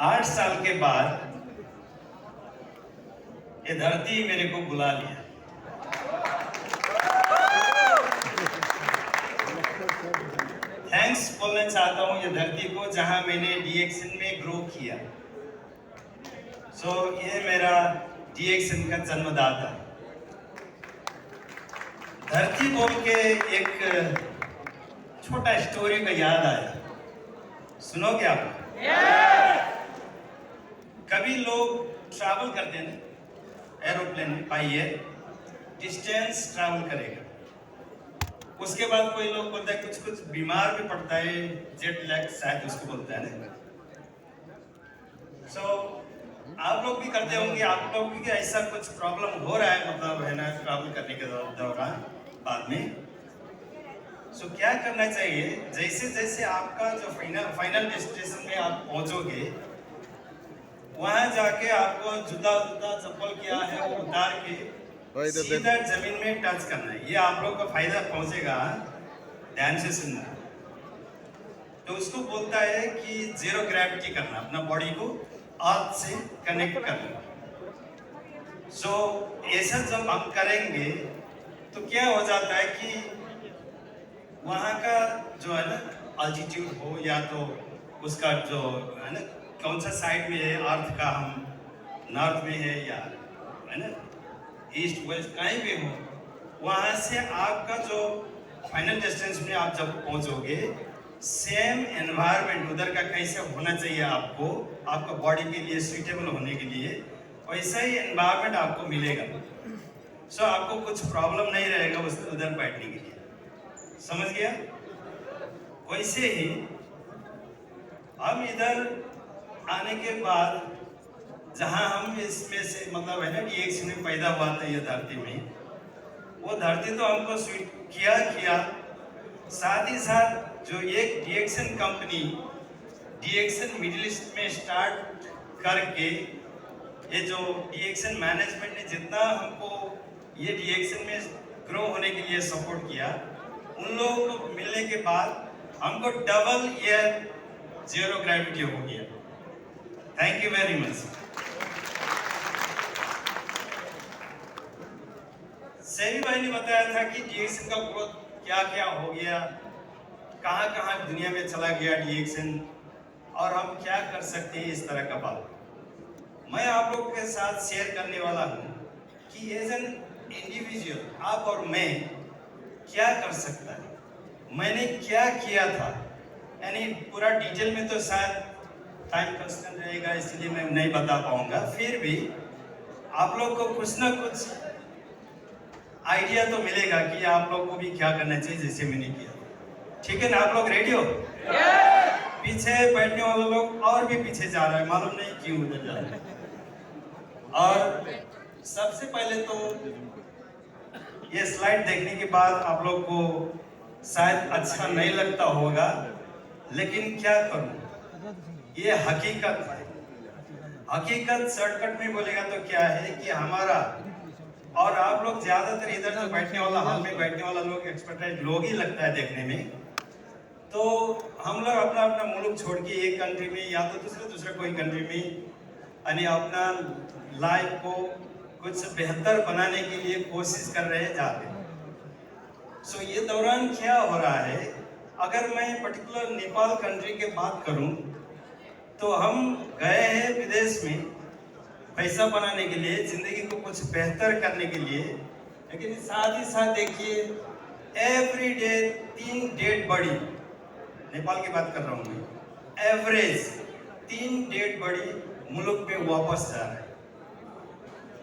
8 साल के बाद ये धरती मेरे को बुला लिया। थैंक्स बोलना चाहता हूँ ये धरती को जहां मैंने डीएक्सन में ग्रो किया। ये मेरा डीएक्सन का जन्मदाता। धरती बोल के एक छोटा स्टोरी का याद आया, सुनोगे आप? कभी लोग ट्रैवल करते हैं एरोप्लेन में, पाइए डिस्टेंस ट्रैवल करेगा, उसके बाद कोई लोग बोलता है कुछ बीमार भी पड़ता है, जेट लैग शायद उसको बोलता है ना। आप लोग भी करते होंगे, आप लोग भी ऐसा कुछ प्रॉब्लम हो रहा है, मतलब है ना, ट्रैवल करने के दौरान बाद में। क्या करना चाहिए? जैसे जैसे आपका जो फाइनल डेस्टिनेशन में आप पहुंचोगे, वहां जाके आपको जूता चप्पल क्या है वो उतार के सीधा जमीन में टच करना है। ये आप लोग को फायदा पहुंचेगा, ध्यान से सुनना। तो उसको बोलता है कि जीरो ग्रेविटी करना, अपना बॉडी को अर्थ से कनेक्ट करना। ऐसा जब हम करेंगे तो क्या हो जाता है कि वहाँ का जो है ना अल्टीट्यूड हो, या तो उसका जो है ना कौन सा साइड में है अर्थ का, हम नॉर्थ में है या है ना ईस्ट वेस्ट कहीं भी हो, वहाँ से आपका जो फाइनल डिस्टेंस में आप जब पहुँचोगे, सेम एनवायरनमेंट उधर का कैसे होना चाहिए आपको, आपका बॉडी के लिए सूटेबल होने के लिए वैसा ही एनवायरनमेंट आपको मिलेगा। आपको कुछ प्रॉब्लम नहीं रहेगा उधर बैठने के लिए, समझ गया? वैसे ही हम इधर आने के बाद जहां हम इसमें से मतलब है ना डीएक्सन में पैदा हुआ था ये धरती में, वो धरती तो हमको स्वीट किया, साथ ही साथ जो एक डीएक्सन कंपनी डीएक्सन मिडिल ईस्ट में स्टार्ट करके, ये जो डीएक्सन मैनेजमेंट ने जितना हमको ये डीएक्सन में ग्रो होने के लिए सपोर्ट किया, उन लोगों को मिलने के बाद हमको डबल ये जीरो ग्रेविटी हो गया। Thank you very much. सेवी भाई ने बताया था कि डीएक्सन का ग्रोथ क्या क्या हो गया, कहाँ कहाँ दुनिया में चला गया डीएक्सन, और हम क्या कर सकते हैं, इस तरह का बात मैं आप लोगों के साथ शेयर करने वाला हूँ कि एज एन इंडिविजुअल आप और मैं क्या कर सकता है, मैंने क्या किया था। यानी पूरा डिटेल में तो शायद टाइम कंस्टेंट रहेगा, इसलिए मैं नहीं बता पाऊंगा, फिर भी आप लोग को कुछ ना कुछ आइडिया तो मिलेगा कि आप लोग को भी क्या करना चाहिए जैसे मैंने किया। ठीक है ना? आप लोग रेडी हो? पीछे बैठने वाले लोग और भी पीछे जा रहे हैं, मालूम नहीं क्यों उधर जा रहे हैं। और सबसे पहले तो ये स्लाइड देखने के बाद आप लोग को शायद अच्छा नहीं लगता होगा, लेकिन क्या करूं, ये हकीकत है। हकीकत शॉर्टकट में बोलेगा तो क्या है कि हमारा और आप लोग ज्यादातर इधर जो बैठने वाला, हॉल में बैठने वाला लोग एक्सपर्टाइज लोग ही लगता है देखने में। तो हम लोग अपना अपना मुल्क छोड़ के एक कंट्री में या तो दूसरे कोई कंट्री में यानी अपना लाइफ को कुछ बेहतर बनाने के लिए कोशिश कर रहे हैं जाते हैं। ये दौरान क्या हो रहा है, अगर मैं पर्टिकुलर नेपाल कंट्री के बात करूं तो हम गए हैं विदेश में पैसा बनाने के लिए, जिंदगी को कुछ बेहतर करने के लिए, लेकिन साथ ही साथ देखिए every day 3 dead body, Nepal की बात कर रहा हूँ मैं, एवरेज 3 डेड बॉडी मुल्क में वापस जा रहा है।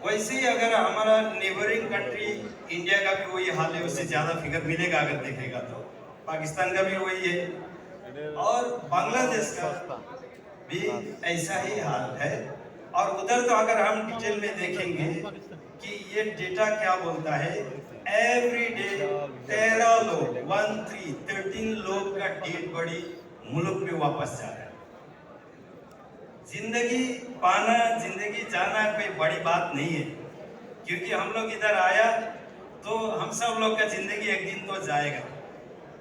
वैसे ही अगर हमारा नेबरिंग कंट्री इंडिया का भी वही हाल है, उससे ज्यादा फिगर मिलेगा अगर देखेगा तो। पाकिस्तान का भी वही है और बांग्लादेश का भी ऐसा ही हाल है। और उधर तो अगर हम डिटेल में देखेंगे कि ये डेटा क्या बोलता है, एवरी डे 13 लोग 13 लोग का डेड बॉडी मुल्क में वापस जा रहा है। जिंदगी पाना, जिंदगी जाना कोई बड़ी बात नहीं है, क्योंकि हम लोग इधर आया तो हम सब लोग का जिंदगी एक दिन तो जाएगा।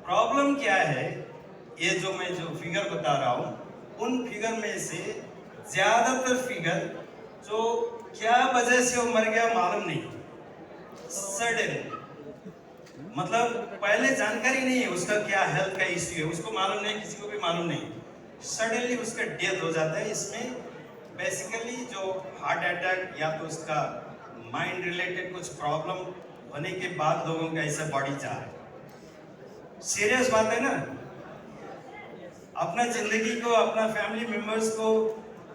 प्रॉब्लम क्या है, ये जो मैं फिगर बता रहा हूँ, उन फिगर में से ज्यादातर फिगर जो क्या वजह से वो मर गया मालूम नहीं, सडन, मतलब पहले जानकारी नहीं है उसका क्या हेल्थ का इश्यू है, उसको मालूम नहीं, किसी को भी मालूम नहीं, सडनली उसका डेथ हो जाता है। इसमें बेसिकली जो हार्ट अटैक या तो उसका माइंड रिलेटेड कुछ प्रॉब्लम होने के बाद लोगों का ऐसा बॉडी चाह है। सीरियस बात है ना, अपना जिंदगी को, अपना फैमिली मेंबर्स को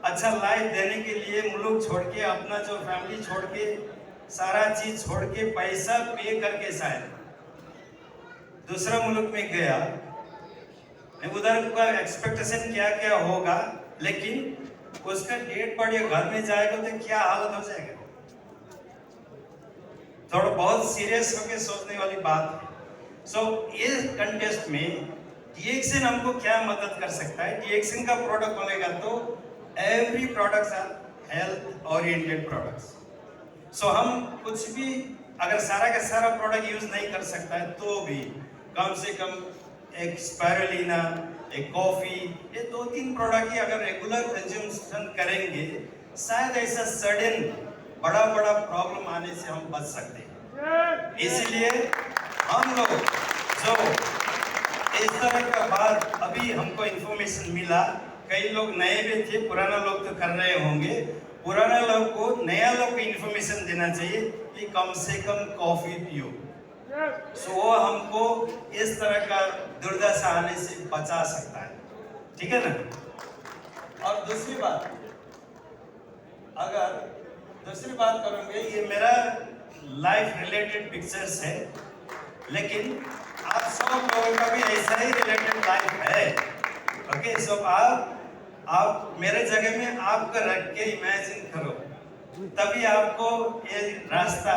अच्छा लाइफ देने के लिए मुल्क छोड़ के, अपना जो फैमिली छोड़ के, सारा चीज छोड़ के, पैसा पे करके शायद दूसरा मुल्क में गया, उधर का एक्सपेक्टेशन क्या क्या होगा, लेकिन उसका डेट बॉडी घर में जाएगा तो क्या हालत हो जाएगा। थोड़ा बहुत सीरियस होकर सोचने वाली बात है। सो इस कंटेस्ट में डीएक्सएन हमको क्या मदद कर सकता है? डीएक्सएन का प्रोडक्ट बोलेगा तो every products are health oriented products. So हम कुछ भी अगर सारा का सारा प्रोडक्ट यूज नहीं कर सकता है तो भी कम से कम एक स्पायरुलिना, एक कॉफी, ये 2-3 प्रोडक्ट ही अगर रेगुलर कंज्यूमशन करेंगे, शायद ऐसा सडन बड़ा बड़ा प्रॉब्लम आने से हम बच सकते हैं। इसलिए हम लोग जो इस तरह का बात अभी हमको इंफॉर्मेशन मिला, कई लोग नए भी थे, पुराना लोग तो कर रहे होंगे, पुराना लोग को नया लोग को इंफॉर्मेशन देना चाहिए कि कम से कम कॉफी पियो। सो वो हमको इस तरह का दुर्दशा आने से बचा सकता है, ठीक है ना। और दूसरी बात करूंगे, ये मेरा लाइफ रिलेटेड पिक्चर्स है, लेकिन आप सब लोगों का भी ऐसा ही रिलेटेड लाइफ है। ओके, सो आप मेरे जगह में आपको रख के इमेजिन करो, तभी आपको ये रास्ता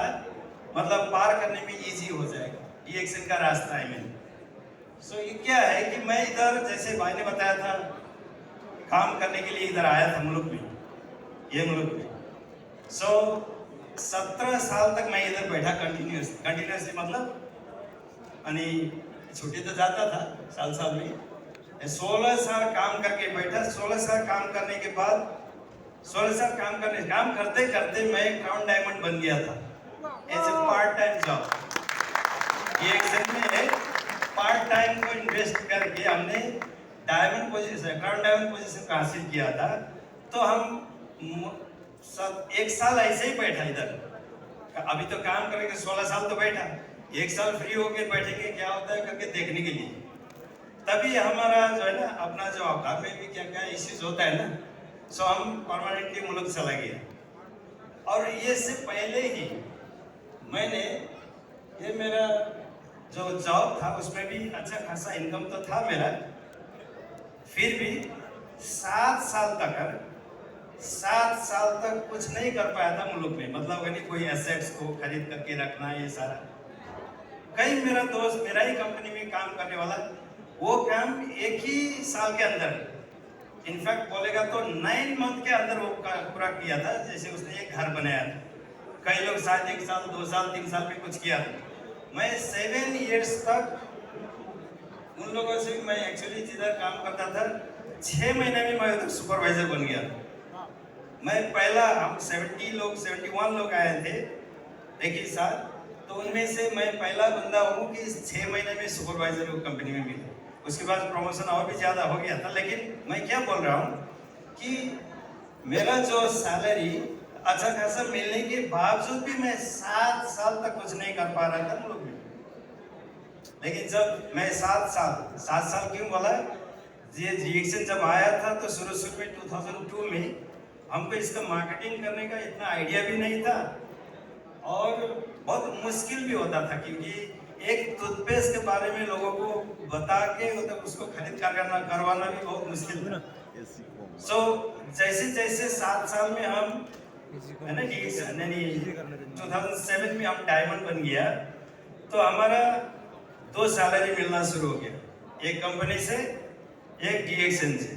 मतलब पार करने में इजी हो जाएगा, डीएक्सएन का रास्ता है मैंने। सो ये क्या है कि मैं इधर, जैसे भाई ने बताया था, काम करने के लिए इधर आया था मुल्क में, ये मुल्क में। सो 17 साल तक मैं इधर बैठा कंटिन्यूसली, मतलब यानी छुट्टी तो जाता था साल में। 16 साल काम करके बैठा, 16 साल काम करने के बाद 16 साल काम करते करते मैं क्राउन डायमंड बन गया था as a part time job. DXN में पार्ट टाइम को इन्वेस्ट करके हमने क्राउन डायमंड पोजीशन हासिल किया था। तो हम एक साल ऐसे ही बैठा इधर, अभी तो काम करेंगे, 16 साल तो बैठा, एक साल फ्री होके बैठेंगे क्या होता है करके देखने के लिए। तभी हमारा जो है ना, अपना जो घर में भी क्या क्या इश्यूज होता है ना, सो हम परमानेंटली मुल्क चला गया। और ये से पहले ही मैंने, ये मेरा जो जॉब था उसमें भी अच्छा खासा इनकम तो था मेरा, फिर भी 7 साल तक कुछ नहीं कर पाया था मुल्क में, मतलब यानी कोई एसेट्स को खरीद करके रखना, ये सारा। कई मेरा दोस्त मेरा ही कंपनी में काम करने वाला, वो काम एक ही साल के अंदर, इनफैक्ट बोलेगा तो 9 मंथ के अंदर वो पूरा किया था, जैसे उसने एक घर बनाया था। कई लोग शायद 1 साल, 2 साल, 3 साल में कुछ किया था। मैं 7 इयर्स तक उन लोगों से, मैं एक्चुअली जिधर काम करता था 6 महीने में मैं उधर सुपरवाइजर बन गया। मैं पहला, हम 71 लोग आए थे एक ही साथ, तो उनमें से मैं पहला बंदा हूँ कि 6 महीने में सुपरवाइजर को कंपनी में मिला। उसके बाद प्रमोशन और भी ज़्यादा हो गया था। लेकिन मैं क्या बोल रहा हूँ कि मेरा जो सैलरी अच्छा खासा मिलने के बावजूद भी मैं 7 साल तक कुछ नहीं कर पा रहा था मुल्क में। लेकिन जब मैं 7 साल क्यों बोला, ये डीएक्सएन जब आया था तो शुरू में 2002 में हमको इसका मार्केटिंग करने का इतना आइडिया भी नहीं था, और बहुत मुश्किल भी होता था, क्योंकि एक टूथपेस्ट के बारे में लोगों को बता के मतलब उसको खरीद करवाना भी बहुत मुश्किल था। सो जैसे 7 साल में हम है ना, 2007 में हम डायमंड बन गया, तो हमारा 2 सैलरी मिलना शुरू हो गया, एक कंपनी से, एक डीएक्सएन से।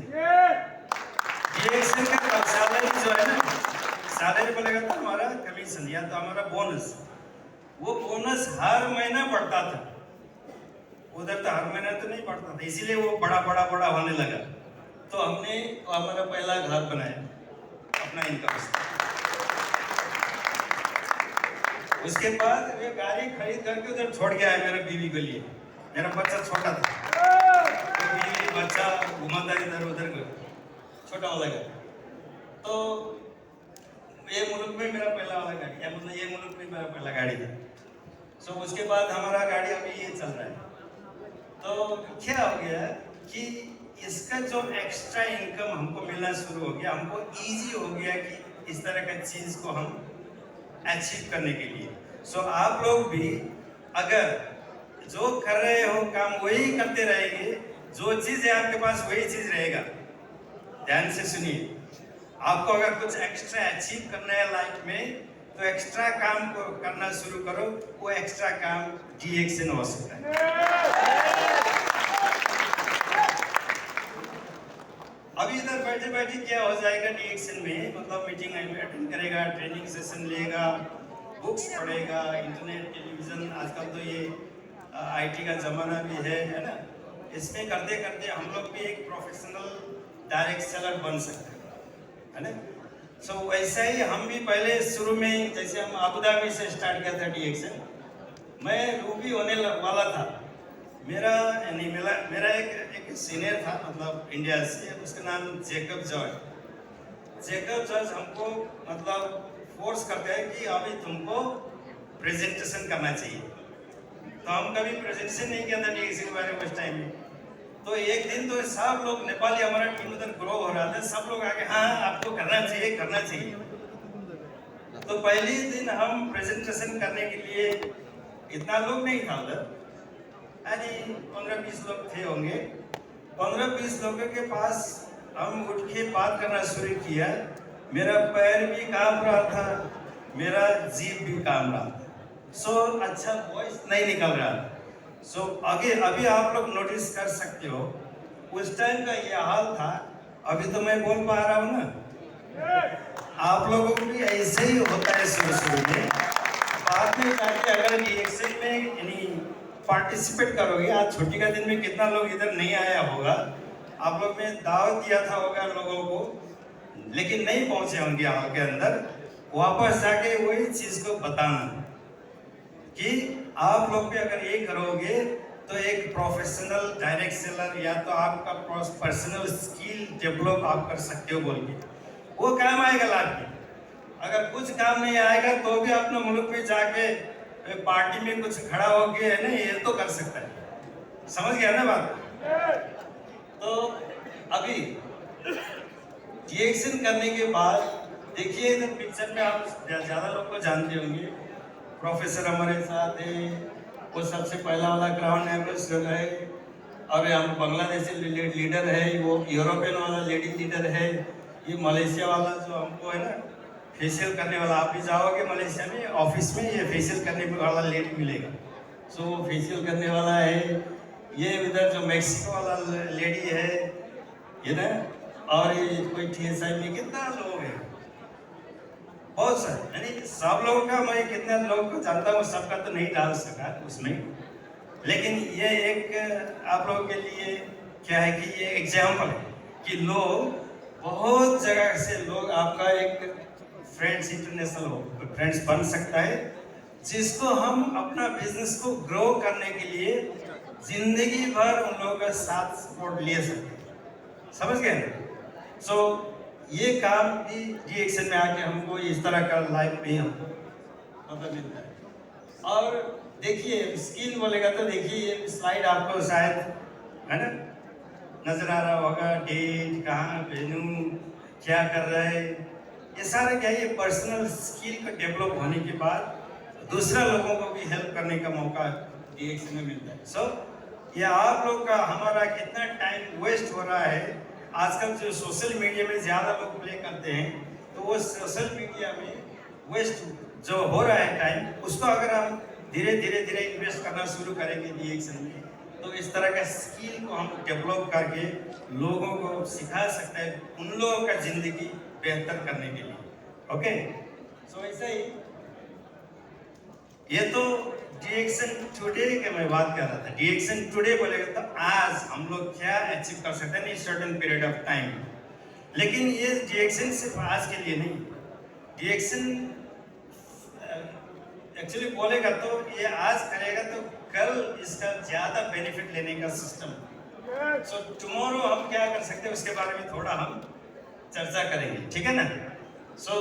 डीएक्सएन का सैलरी जो है ना, सैलरी बोलेगा तो हमारा कमीशन या तो हमारा बोनस, वो बोनस हर महीना बढ़ता था। उधर तो हर महीना तो नहीं बढ़ता था, इसीलिए वो बड़ा होने लगा। तो हमने हमारा पहला घर बनाया, इतना इनकम। उसके बाद वे गाड़ी खरीद करके उधर छोड़ गया है मेरे बीवी के लिए। मेरा बच्चा छोटा था तो बीवी बच्चा घुमाता इधर उधर छोटा वाला गाड़ी। तो ये मुल्क में मेरा पहला वाला गाड़ी है, मतलब ये मुल्क में मेरा पहला गाड़ी था। सो उसके बाद हमारा गाड़ी अभी ये चल रहा है। तो क्या हो गया कि इसका जो एक्स्ट्रा इनकम हमको मिलना शुरू हो गया, हमको इजी हो गया कि इस तरह का चीज को हम अचीव करने के लिए। सो आप लोग भी अगर जो कर रहे हो काम वही करते रहेंगे, जो चीज है आपके पास वही चीज रहेगा। ध्यान से सुनिए, आपको अगर कुछ एक्स्ट्रा अचीव करना है लाइफ में तो एक्स्ट्रा काम को करना शुरू करो। वो एक्स्ट्रा काम DXN हो सकता है। अभी इधर बैठे बैठे क्या हो जाएगा DXN में, मतलब मीटिंग अटेंड करेगा, ट्रेनिंग सेशन लेगा, बुक्स पढ़ेगा, इंटरनेट टेलीविजन, आजकल तो ये IT का जमाना भी है ना। इसमें करते करते हम लोग भी एक प्रोफेशनल डायरेक्ट सेलर बन सकते हैं, है ना। सो वैसा ही हम भी पहले शुरू में जैसे हम अबू धाबी से स्टार्ट किया था DXN, मैं रूबी होने वाला था। मेरा एक सीनियर था, मतलब इंडिया से, उसका नाम जेकब जॉर्ज हमको मतलब फोर्स करते हैं कि अभी तुमको प्रेजेंटेशन करना चाहिए। तो हम कभी प्रेजेंटेशन नहीं किया था DXN के बारे में उस टाइम में। तो एक दिन तो सब लोग, नेपाली हमारा टीम उधर ग्रो हो रहा था, सब लोग आके हाँ आपको करना चाहिए। तो पहले दिन हम प्रेजेंटेशन करने के लिए, इतना लोग नहीं था उधर, यानी 15-20 लोग थे होंगे। 15-20 लोगों के पास हम उठ के बात करना शुरू किया। मेरा पैर भी कांप रहा था, मेरा जीभ भी कांप रहा था। सो अच्छा वॉइस नहीं निकल रहा था। सो अभी आप लोग नोटिस कर सकते हो उस टाइम का ये हाल था। अभी तो मैं बोल पा रहा हूँ ना। आप लोगों को भी ऐसे ही होता है शुरू में। बाद में जाके अगर DXN में यानी पार्टिसिपेट करोगे, आज छुट्टी का दिन में कितना लोग इधर नहीं आया होगा, आप लोग ने दावत दिया था होगा लोगों को, लेकिन नहीं पहुंचे होंगे यहाँ के अंदर। वापस जाके वही चीज को बताना कि आप लोग भी अगर ये करोगे तो एक प्रोफेशनल डायरेक्ट सेलर या तो आपका पर्सनल स्किल डेवलप आप कर सकते हो बोल के, वो काम आएगा लाइफ में। अगर कुछ काम नहीं आएगा तो भी अपने मुल्क में जाके पार्टी में कुछ खड़ा हो गया है ना, ये तो कर सकता है। समझ गया ना बात। तो अभी DXN करने के बाद देखिए इधर पिक्चर में आप ज्यादा लोग को जानते होंगे। प्रोफेसर हमारे साथ है, वो सबसे पहला वाला क्राउन एम्बेसडर है, और हम बांग्लादेशी लीडर है, वो यूरोपियन वाला लेडी लीडर है, ये मलेशिया वाला जो हमको है ना फेशियल करने वाला। आप भी जाओगे मलेशिया में ऑफिस में, ये फेशियल करने वाला लेडी मिलेगा। सो वो फेशियल करने वाला है। ये इधर जो मैक्सिको वाला लेडी है ये ना, और ये कोई TSI में कितना लोग हैं, बहुत सारे, यानी सब लोगों का मैं कितने लोगों को जानता हूँ, सबका तो नहीं डाल सका उसमें, लेकिन ये एक आप लोगों के लिए क्या है कि ये एग्जाम्पल है कि लोग बहुत जगह से लोग आपका एक फ्रेंड्स, इंटरनेशनल फ्रेंड्स बन सकता है, जिसको हम अपना बिजनेस को ग्रो करने के लिए जिंदगी भर उन लोगों का साथ सपोर्ट ले सकते हैं। समझ गए ना। सो ये काम भी DXN में आके हमको इस तरह का लाइफ में हमको पता मिलता है। और देखिए स्किल बोलेगा तो देखिए ये स्लाइड आपको शायद है ना नजर आ रहा होगा, डेट कहाँ वेन्यू क्या कर रहा है, ये सारा क्या है, ये पर्सनल स्किल को डेवलप होने के बाद दूसरा लोगों को भी हेल्प करने का मौका DXN में मिलता है। सो ये आप लोग का हमारा कितना टाइम वेस्ट हो रहा है। आजकल जो सोशल मीडिया में ज़्यादा लोग प्ले करते हैं, तो वो सोशल मीडिया में वेस्ट जो हो रहा है टाइम, उसको अगर हम धीरे धीरे इन्वेस्ट करना शुरू करेंगे DXN में, तो इस तरह का स्किल को हम डेवलप करके लोगों को सिखा सकते हैं उन लोगों का ज़िंदगी बेहतर करने के लिए। ओके, सो ऐसा ही ये तो DXN टुडे के मैं बात कर रहा था। DXN टुडे बोलेगा तो आज हम लोग क्या अचीव कर सकते हैं in certain period of time. लेकिन ये डिएक्सिन सिर्फ आज के लिए नहीं, डिएक्सिन एक्चुअली बोलेगा तो ये आज करेगा तो कल इसका ज्यादा बेनिफिट लेने का सिस्टम। सो टुमारो हम क्या कर सकते हैं उसके बारे में थोड़ा हम चर्चा करेंगे, ठीक है ना। सो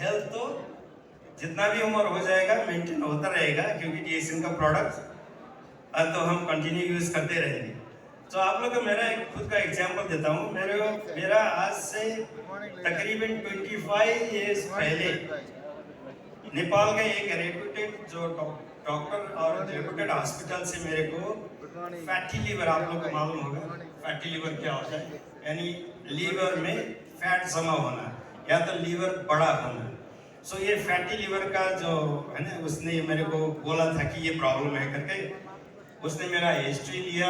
हेल्थ तो जितना भी उम्र हो जाएगा मेंटेन होता रहेगा, क्योंकि डिएक्सिन का प्रोडक्ट तो हम कंटिन्यू यूज करते रहेंगे। तो आप लोग को मेरा एक खुद का एग्जांपल देता हूँ। मेरा आज से तकरीबन 25 इयर्स पहले नेपाल का एक रेपुटेड जो डॉक्टर और रेपुटेड हॉस्पिटल से मेरे को फैटी लीवर, आप लोग को मालूम होगा फैटी लीवर क्या होता है, यानी लीवर में फैट जमा होना या तो लीवर बड़ा होना। सो ये फैटी लीवर का जो है ना, उसने मेरे को बोला था कि ये प्रॉब्लम है करके। उसने मेरा हिस्ट्री लिया,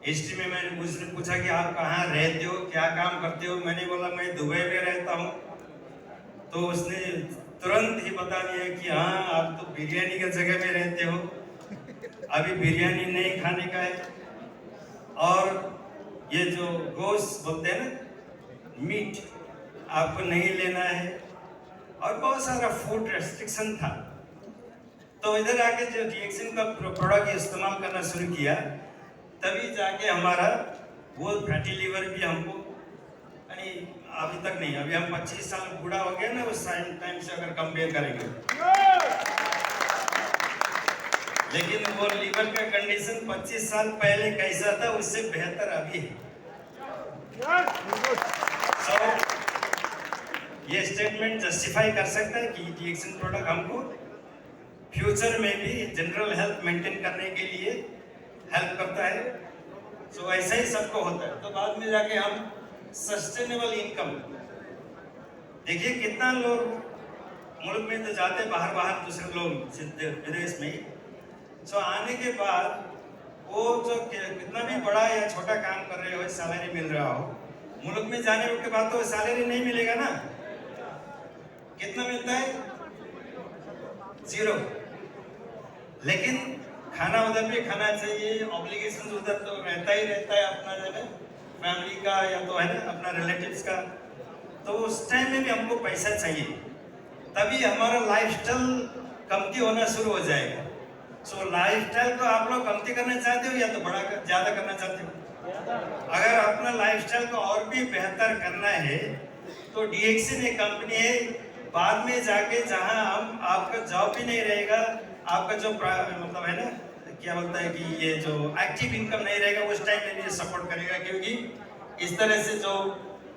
हिस्ट्री में मैंने उसने पूछा कि आप कहाँ रहते हो, क्या काम करते हो। मैंने बोला मैं दुबई में रहता हूँ। तो उसने तुरंत ही बता दिया कि हाँ आप तो बिरयानी की जगह में रहते हो, अभी बिरयानी नहीं खाने का है, और ये जो गोश्त बोलते हैं ना, मीट आपको नहीं लेना है, और बहुत सारा फूड रेस्ट्रिक्शन था। तो इधर आके जो डिएक्सिन का प्रोडक्ट इस्तेमाल करना शुरू किया, तभी जाके हमारा वो फैटी लीवर भी हमको, यानी अभी तक नहीं, अभी हम 25 साल बूढ़ा हो गया ना उस टाइम से अगर कंपेयर करेंगे, लेकिन वो लीवर का कंडीशन 25 साल पहले कैसा था उससे बेहतर अभी है। So, ये स्टेटमेंट जस्टिफाई कर सकता है कि डिएक्सिन प्रोडक्ट हमको फ्यूचर में भी जनरल हेल्थ मेंटेन करने के लिए हेल्प करता है। सो ऐसा ही सबको होता है। तो बाद में जाके हम सस्टेनेबल इनकम, देखिए कितना लोग मुल्क में तो जाते बाहर दूसरे लोग विदेश में, सो आने के बाद वो जो कितना भी बड़ा या छोटा काम कर रहे हो, सैलरी मिल रहा हो, मुल्क में जाने के बाद तो सैलरी नहीं मिलेगा ना। कितना मिलता है? 0। लेकिन खाना उधर भी खाना चाहिए, ऑब्लिगेशन उधर तो रहता ही रहता है अपना, जो है फैमिली का या तो है ना अपना रिलेटिव्स का। तो उस टाइम में भी हमको पैसा चाहिए, तभी हमारा लाइफस्टाइल कमती होना शुरू हो जाएगा। सो लाइफस्टाइल को आप लोग कमती करना चाहते हो या तो बड़ा ज्यादा करना चाहते हो? अगर अपना लाइफस्टाइल को और भी बेहतर करना है तो डिएक्सिन एक कंपनी है, बाद में जाके जहां हम आपका जॉब भी नहीं रहेगा, आपका जो मतलब है ना क्या बोलता है कि ये जो एक्टिव इनकम नहीं रहेगा, उस टाइम में ये सपोर्ट करेगा, क्योंकि इस तरह से जो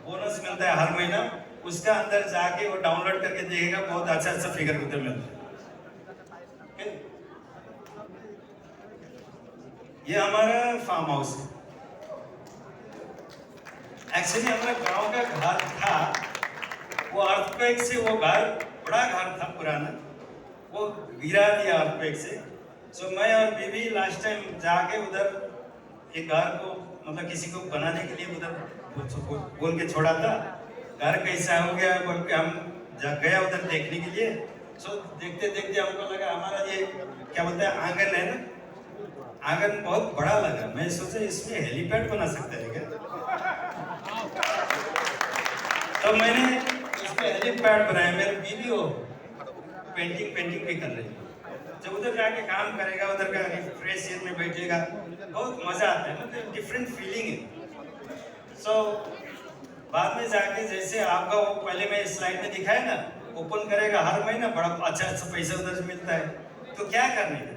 बोनस मिलता है हर महीना, उसका अंदर जाके वो डाउनलोड करके देखेगा, बहुत अच्छा फिगर उधर मिलता है। ये हमारा फार्म हाउस है। एक्चुअली हमारा गांव का घर था, वो अर्थक्वेक से वो घर, बड़ा घर था पुराना, वो गिरा दिया अर्थक्वेक से। सो मैं और बीवी लास्ट टाइम जाके उधर एक घर को मतलब किसी को बनाने के लिए उधर बोल के छोड़ा था, घर कैसा हो गया बोल के हम गया उधर देखने के लिए। सो देखते देखते हमको लगा हमारा ये क्या बोलते हैं आंगन है ना, आंगन बहुत बड़ा लगा। मैं सोचा इसमें हेलीपैड बना सकते हैं क्या, तो मैंने इसमें हेलीपैड बनाया। मेरी बीवी हो पेंटिंग भी कर रही है, जब उधर जाके काम करेगा, उधर का फ्रेश एयर में बैठेगा, बहुत मजा आता है, मतलब डिफरेंट फीलिंग है। सो बाद में जाके जैसे आपका वो पहले मैं स्लाइड में दिखाया ना, ओपन करेगा हर महीना बड़ा अच्छा पैसा उधर से मिलता है, तो क्या करने का,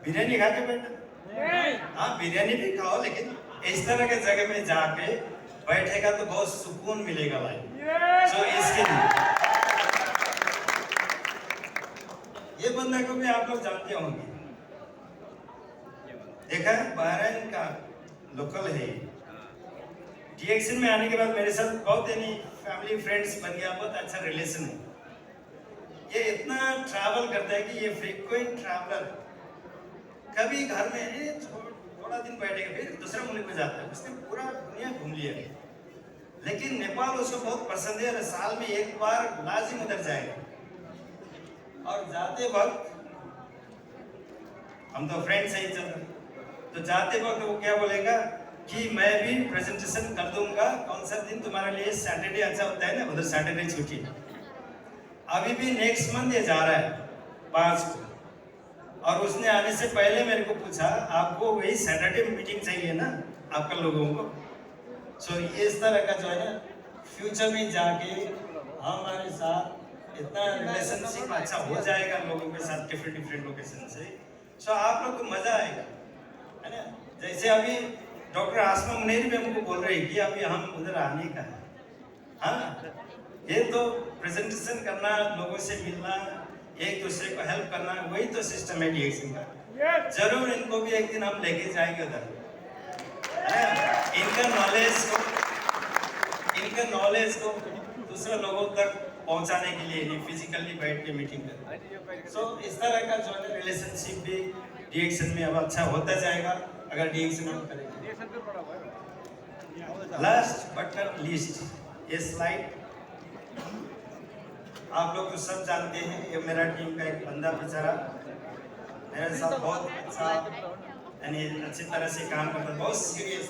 बिरयानी खा के बैठा। हाँ बिरयानी भी खाओ, लेकिन इस तरह के जगह में जाके बैठेगा तो बहुत सुकून मिलेगा भाई। सो इसके लिए ये बंदा को भी आप लोग जानते होंगे, देखा है, बहरीन का लोकल है। डिएक्सिन में आने के बाद मेरे साथ बहुत यानी फैमिली फ्रेंड्स बन गया, बहुत अच्छा रिलेशन है। ये इतना ट्रैवल करता है कि ये फ्रीक्वेंट ट्रैवलर, कभी घर में थोड़ा दिन बैठेगा फिर दूसरे मुल्क में जाता है, उसने पूरा दुनिया घूम लिया है। लेकिन नेपाल उसको बहुत पसंद है और साल में एक बार लाजिम उधर जाएगा। और जाते वक्त हम तो फ्रेंड्स हैं चल, तो जाते वक्त वो क्या बोलेगा, कि मैं भी प्रेजेंटेशन कर दूंगा। कौन सा दिन तुम्हारे लिए? सैटरडे अच्छा होता है ना, उधर सैटरडे छुट्टी। अभी भी नेक्स्ट मंथ ये जा रहा है 5 को, और उसने आने से पहले मेरे को पूछा आपको वही सैटरडे मीटिंग चाहिए ना आपका लोगों को। सो इस तरह का जो है ना फ्यूचर में जाके हमारे साथ इतना रिलेशनशिप अच्छा हो जाएगा लोगों के साथ डिफरेंट लोकेशन से। सो आप लोग को मजा आएगा, है ना। जैसे अभी डॉक्टर आसमा मुनेरी भी हमको बोल रही कि अभी हम उधर आने का है। हाँ, ये तो प्रेजेंटेशन करना, लोगों से मिलना, एक दूसरे को हेल्प करना, वही तो सिस्टम है डीएक्सन का। जरूर इनको भी एक दिन हम लेके जाएंगे उधर, इनका नॉलेज को दूसरे लोगों तक पहुंचाने के लिए फिजिकली बैठ के मीटिंग कर। सो इस तरह का जो है रिलेशनशिप भी डीएक्सन में अब अच्छा होता जाएगा अगर डीएक्सन हम करेंगे। लास्ट बट नॉट लीस्ट, ये स्लाइड आप लोग तो सब जानते हैं। ये मेरा टीम का एक बंदा बेचारा मेरे साथ बहुत अच्छा यानी अच्छी तरह से काम करता, बहुत सीरियस।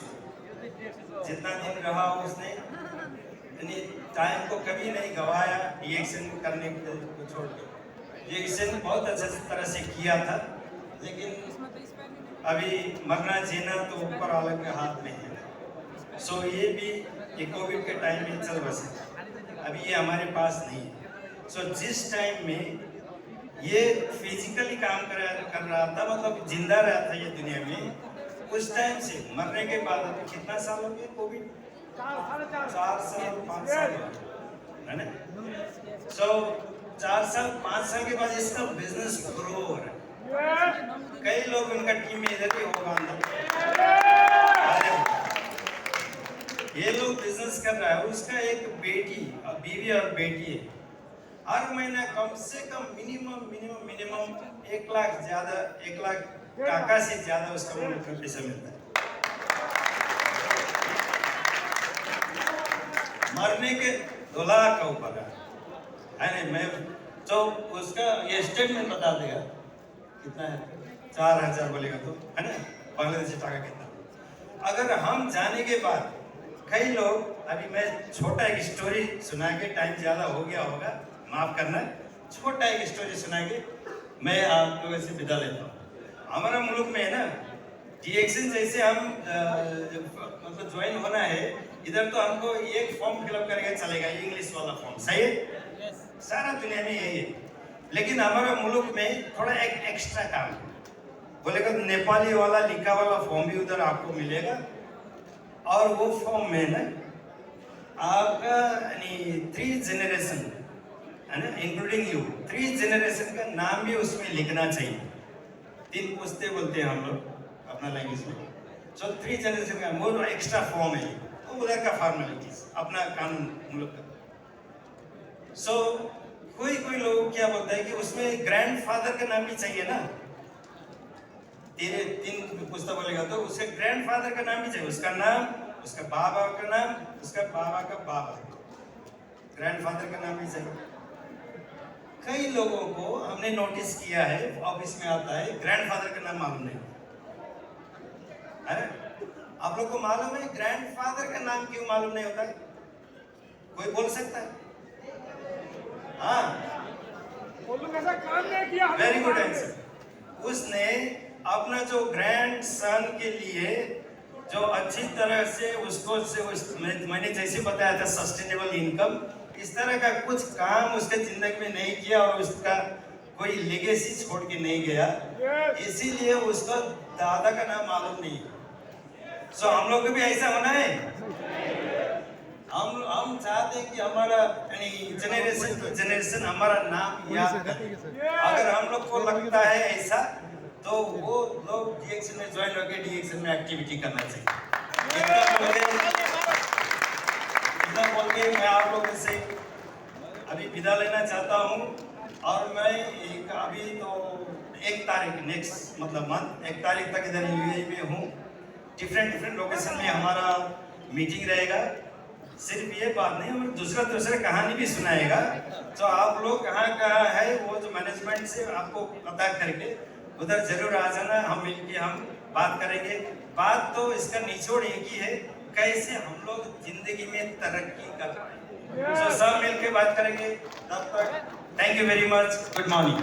जितना दिन रहा उसने यानी टाइम को कभी नहीं गवाया डीएक्सन करने को छोड़ के। डीएक्सन बहुत अच्छी तरह से किया था, लेकिन अभी मरना जीना तो ऊपर वाले के हाथ में है। सो ये भी ये कोविड के टाइम में चल बसा, अभी ये हमारे पास नहीं है। सो जिस टाइम में ये फिजिकली काम कर रहा था, मतलब जिंदा रहा था ये दुनिया में, उस टाइम से मरने के बाद अभी कितना साल हो गया कोविड? 4 साल 5 साल है ना। सो 4 साल 5 साल के बाद इसका बिजनेस ग्रो हो रहा है। कई लोग उनका टीम में इधर भी होगा अंदर, ये लोग बिजनेस कर रहा है। उसका एक बेटी और बीवी और बेटी है। हर महीना कम से कम मिनिमम 1 लाख ज्यादा, 1 लाख टाका से ज्यादा उसका मुल्क पैसा मिलता है। मरने के 2 लाख का ऊपर है नहीं। मैं तो उसका ये स्टेटमेंट बता देगा कितना है, 4000 बोलेगा तो, है ना, बांग्लादेशी टाका कितना। अगर हम जाने के बाद कई लोग, अभी मैं छोटा एक स्टोरी सुना के, टाइम ज्यादा हो गया होगा माफ करना, छोटा एक स्टोरी सुना के मैं आप लोगों से विदा लेता हूँ। हमारा मुल्क में है ना डीएक्सन, जैसे हम मतलब ज्वाइन होना है इधर, तो हमको एक फॉर्म फिलअप करके चलेगा, इंग्लिश वाला फॉर्म, सही है? सारा दुनिया में यही है। लेकिन हमारे मुल्क में थोड़ा एक एक्स्ट्रा काम बोलेगा, नेपाली वाला लिखा वाला फॉर्म भी उधर आपको मिलेगा। और वो फॉर्म में ना आपका यानी 3 जनरेशन है ना, इंक्लूडिंग यू, 3 जनरेशन का नाम भी उसमें लिखना चाहिए। 3 पुश्ते बोलते हैं हम लोग अपना लैंग्वेज में। सो 3 जनरेशन का वो एक्स्ट्रा फॉर्म है, तो उधर का फॉर्मेलिटीज, अपना कानून मुल्क का। सो कोई लोग क्या बोलता है कि उसमें ग्रैंडफादर का नाम भी चाहिए ना। 3 पुश्ता बोलेगा तो उसके ग्रैंडफादर का नाम भी चाहिए, उसका नाम, उसका बाबा का नाम, उसका बाबा का बाबा, ग्रैंडफादर का नाम भी चाहिए। कई लोगों को हमने नोटिस किया है, ऑफिस में आता है ग्रैंडफादर का नाम मालूम नहीं है ना। आप लोग को मालूम है ग्रैंडफादर का नाम क्यों मालूम नहीं होता है? कोई बोल सकता है? हाँ, वेरी गुड आंसर। उसने अपना जो ग्रैंड सन के लिए जो अच्छी तरह से उसको मैंने जैसे बताया था सस्टेनेबल इनकम, इस तरह का कुछ काम उसके जिंदगी में नहीं किया और उसका कोई लेगेसी छोड़ के नहीं गया, इसीलिए उसका दादा का नाम मालूम नहीं। सो हम लोग को भी ऐसा होना है। हम चाहते हैं कि हमारा यानी जनरेशन टू जनरेशन हमारा नाम याद करे। अगर हम लोग को लगता है ऐसा, तो वो लोग डीएक्सन में ज्वाइन होकर डीएक्सन में एक्टिविटी करना चाहिए। इतना बोल के मैं आप लोगों से अभी विदा लेना चाहता हूँ। और मैं अभी तो 1 तारीख नेक्स्ट मतलब मंथ 1 तारीख तक इधर यूएई में हूँ। डिफरेंट लोकेशन में हमारा मीटिंग रहेगा। सिर्फ ये बात नहीं, हम दूसरा कहानी भी सुनाएगा। तो आप लोग कहाँ है वो जो मैनेजमेंट से आपको पता करके उधर जरूर आ जाना। हम मिलके हम बात करेंगे। बात तो इसका निचोड़ एक ही है, कैसे हम लोग जिंदगी में तरक्की कर पाए। तो सब मिलकर बात करेंगे। तब तक thank you very much, good morning.